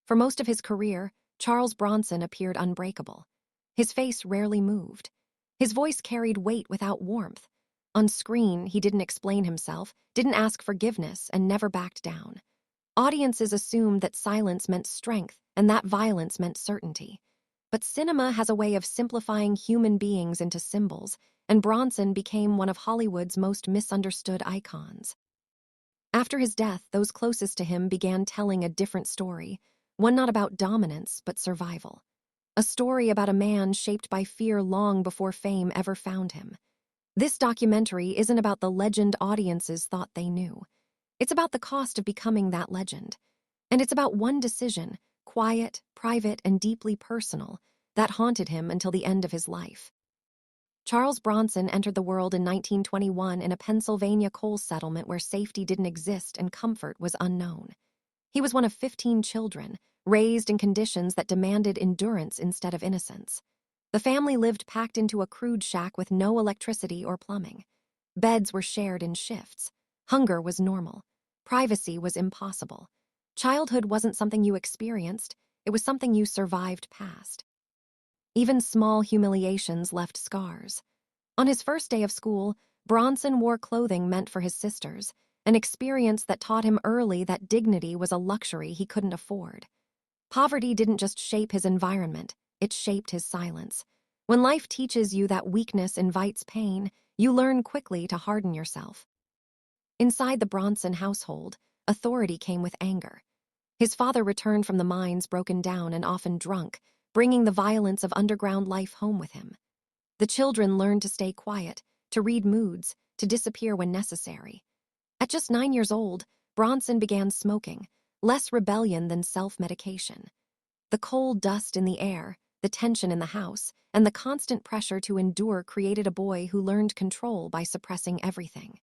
For most of his career, Charles Bronson appeared unbreakable. His face rarely moved. His voice carried weight without warmth. On screen, he didn't explain himself, didn't ask forgiveness, and never backed down. Audiences assumed that silence meant strength and that violence meant certainty. But cinema has a way of simplifying human beings into symbols, and Bronson became one of Hollywood's most misunderstood icons. After his death, those closest to him began telling a different story, one not about dominance, but survival. A story about a man shaped by fear long before fame ever found him. This documentary isn't about the legend audiences thought they knew. It's about the cost of becoming that legend. And it's about one decision, quiet, private, and deeply personal, that haunted him until the end of his life. Charles Bronson entered the world in 1921 in a Pennsylvania coal settlement where safety didn't exist and comfort was unknown. He was one of 15 children, raised in conditions that demanded endurance instead of innocence. The family lived packed into a crude shack with no electricity or plumbing. Beds were shared in shifts. Hunger was normal. Privacy was impossible. Childhood wasn't something you experienced, it was something you survived past. Even small humiliations left scars. On his first day of school, Bronson wore clothing meant for his sisters, an experience that taught him early that dignity was a luxury he couldn't afford. Poverty didn't just shape his environment, it shaped his silence. When life teaches you that weakness invites pain, you learn quickly to harden yourself. Inside the Bronson household, authority came with anger. His father returned from the mines broken down and often drunk, bringing the violence of underground life home with him. The children learned to stay quiet, to read moods, to disappear when necessary. At just 9 years old, Bronson began smoking, less rebellion than self-medication. The coal dust in the air, the tension in the house, and the constant pressure to endure created a boy who learned control by suppressing everything.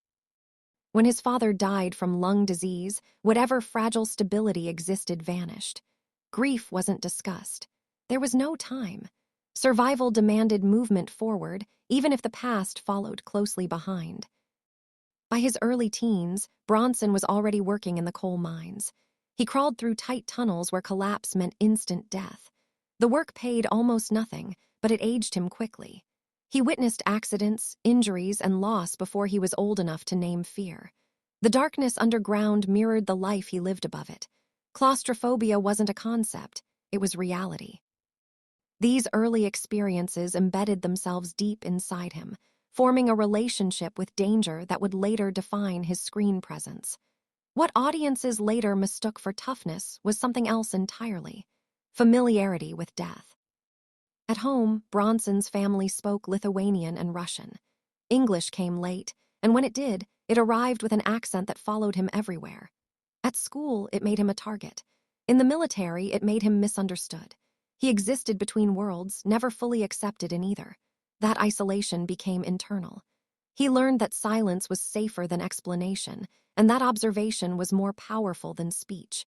When his father died from lung disease, whatever fragile stability existed vanished. Grief wasn't discussed. There was no time. Survival demanded movement forward, even if the past followed closely behind. By his early teens, Bronson was already working in the coal mines. He crawled through tight tunnels where collapse meant instant death. The work paid almost nothing, but it aged him quickly. He witnessed accidents, injuries, and loss before he was old enough to name fear. The darkness underground mirrored the life he lived above it. Claustrophobia wasn't a concept, it was reality. These early experiences embedded themselves deep inside him, forming a relationship with danger that would later define his screen presence. What audiences later mistook for toughness was something else entirely: familiarity with death. At home, Bronson's family spoke Lithuanian and Russian. English came late, and when it did, it arrived with an accent that followed him everywhere. At school, it made him a target. In the military, it made him misunderstood. He existed between worlds, never fully accepted in either. That isolation became internal. He learned that silence was safer than explanation, and that observation was more powerful than speech.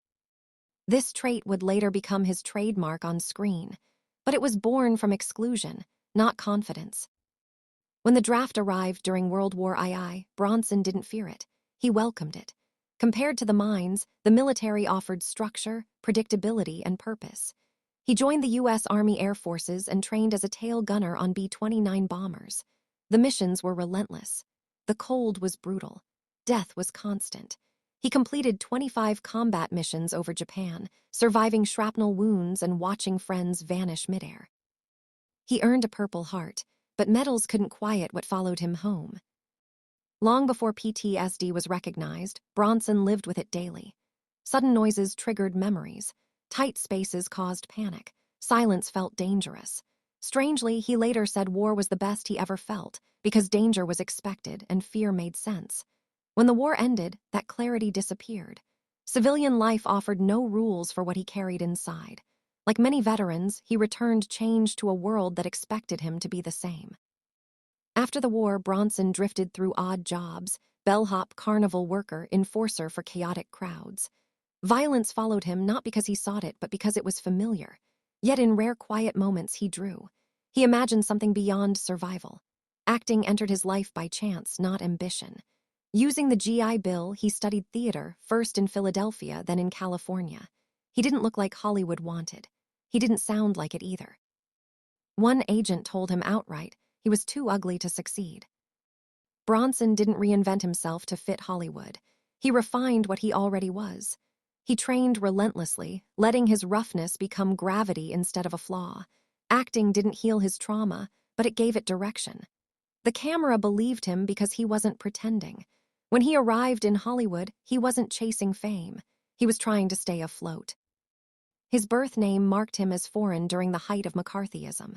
This trait would later become his trademark on screen, but it was born from exclusion, not confidence. When the draft arrived during World War II, Bronson didn't fear it. He welcomed it. Compared to the mines, the military offered structure, predictability, and purpose. He joined the U.S. Army Air Forces and trained as a tail gunner on B-29 bombers. The missions were relentless. The cold was brutal. Death was constant. He completed 25 combat missions over Japan, surviving shrapnel wounds and watching friends vanish midair. He earned a Purple Heart, but medals couldn't quiet what followed him home. Long before PTSD was recognized, Bronson lived with it daily. Sudden noises triggered memories. Tight spaces caused panic. Silence felt dangerous. Strangely, he later said war was the best he ever felt, because danger was expected and fear made sense. When the war ended, that clarity disappeared. Civilian life offered no rules for what he carried inside. Like many veterans, he returned changed to a world that expected him to be the same. After the war, Bronson drifted through odd jobs: bellhop, carnival worker, enforcer for chaotic crowds. Violence followed him not because he sought it, but because it was familiar. Yet in rare quiet moments he drew. He imagined something beyond survival. Acting entered his life by chance, not ambition. Using the GI Bill, he studied theater, first in Philadelphia, then in California. He didn't look like Hollywood wanted. He didn't sound like it either. One agent told him outright he was too ugly to succeed. Bronson didn't reinvent himself to fit Hollywood. He refined what he already was. He trained relentlessly, letting his roughness become gravity instead of a flaw. Acting didn't heal his trauma, but it gave it direction. The camera believed him because he wasn't pretending. When he arrived in Hollywood, he wasn't chasing fame. He was trying to stay afloat. His birth name marked him as foreign during the height of McCarthyism.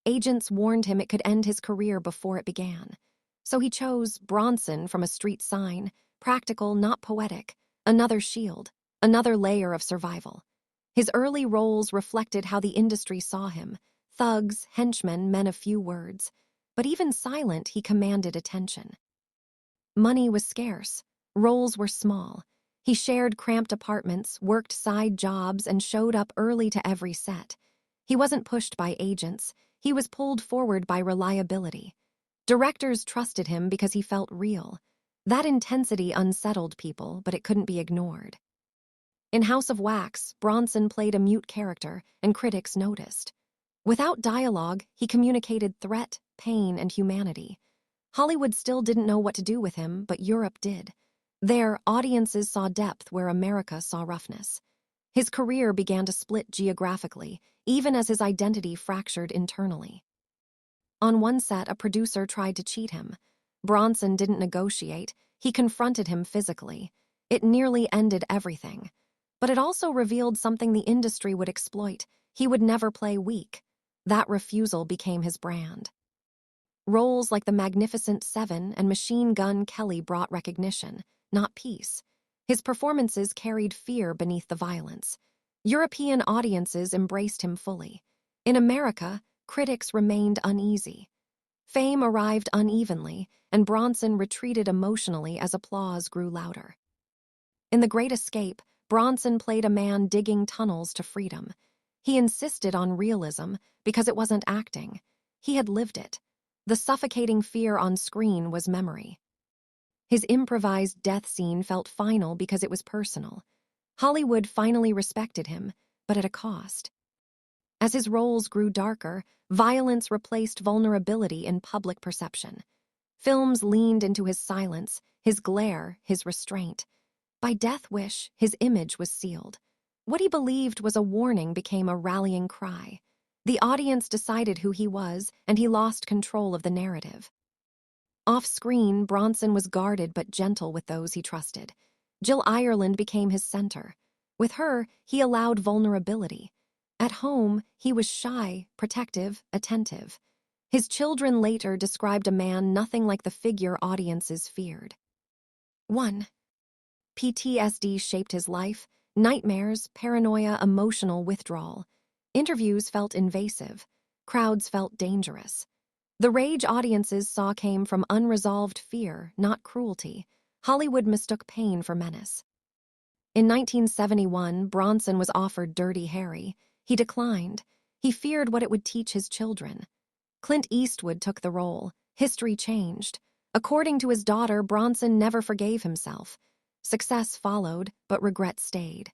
Agents warned him it could end his career before it began. So he chose Bronson from a street sign, practical, not poetic, another shield, another layer of survival. His early roles reflected how the industry saw him: thugs, henchmen, men of few words. But even silent, he commanded attention. Money was scarce. Roles were small. He shared cramped apartments, worked side jobs, and showed up early to every set. He wasn't pushed by agents. He was pulled forward by reliability. Directors trusted him because he felt real. That intensity unsettled people, but it couldn't be ignored. In House of Wax, Bronson played a mute character, and critics noticed. Without dialogue, he communicated threat, pain, and humanity. Hollywood still didn't know what to do with him, but Europe did. There, audiences saw depth where America saw roughness. His career began to split geographically, even as his identity fractured internally. On one set, a producer tried to cheat him. Bronson didn't negotiate. He confronted him physically. It nearly ended everything. But it also revealed something the industry would exploit. He would never play weak. That refusal became his brand. Roles like the Magnificent Seven and Machine Gun Kelly brought recognition, not peace. His performances carried fear beneath the violence. European audiences embraced him fully. In America, critics remained uneasy. Fame arrived unevenly, and Bronson retreated emotionally as applause grew louder. In The Great Escape, Bronson played a man digging tunnels to freedom. He insisted on realism because it wasn't acting. He had lived it. The suffocating fear on screen was memory. His improvised death scene felt final because it was personal. Hollywood finally respected him, but at a cost. As his roles grew darker, violence replaced vulnerability in public perception. Films leaned into his silence, his glare, his restraint. By death wish, his image was sealed. What he believed was a warning became a rallying cry. The audience decided who he was, and he lost control of the narrative. Off-screen, Bronson was guarded but gentle with those he trusted. Jill Ireland became his center. With her, he allowed vulnerability. At home, he was shy, protective, attentive. His children later described a man nothing like the figure audiences feared. 1. PTSD shaped his life. Nightmares, paranoia, emotional withdrawal. Interviews felt invasive. Crowds felt dangerous. The rage audiences saw came from unresolved fear, not cruelty. Hollywood mistook pain for menace. In 1971, Bronson was offered Dirty Harry. He declined. He feared what it would teach his children. Clint Eastwood took the role. History changed. According to his daughter, Bronson never forgave himself. Success followed, but regret stayed.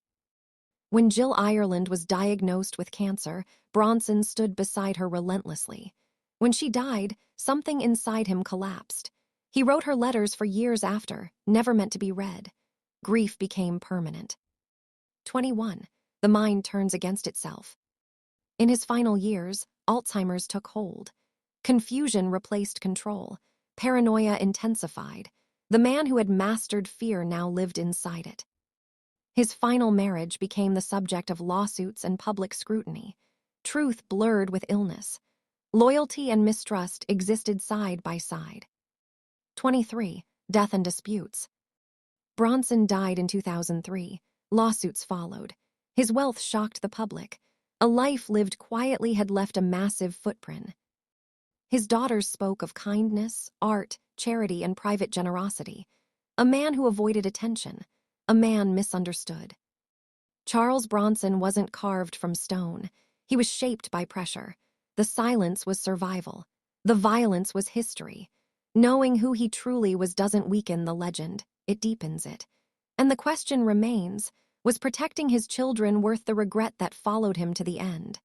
When Jill Ireland was diagnosed with cancer, Bronson stood beside her relentlessly. When she died, something inside him collapsed. He wrote her letters for years after, never meant to be read. Grief became permanent. 21. The mind turns against itself. In his final years, Alzheimer's took hold. Confusion replaced control. Paranoia intensified. The man who had mastered fear now lived inside it. His final marriage became the subject of lawsuits and public scrutiny. Truth blurred with illness. Loyalty and mistrust existed side by side. 23. Death and disputes. Bronson died in 2003. Lawsuits followed. His wealth shocked the public. A life lived quietly had left a massive footprint. His daughters spoke of kindness, art, charity, and private generosity. A man who avoided attention. A man misunderstood. Charles Bronson wasn't carved from stone. He was shaped by pressure. The silence was survival. The violence was history. Knowing who he truly was doesn't weaken the legend, it deepens it. And the question remains, Was protecting his children worth the regret that followed him to the end?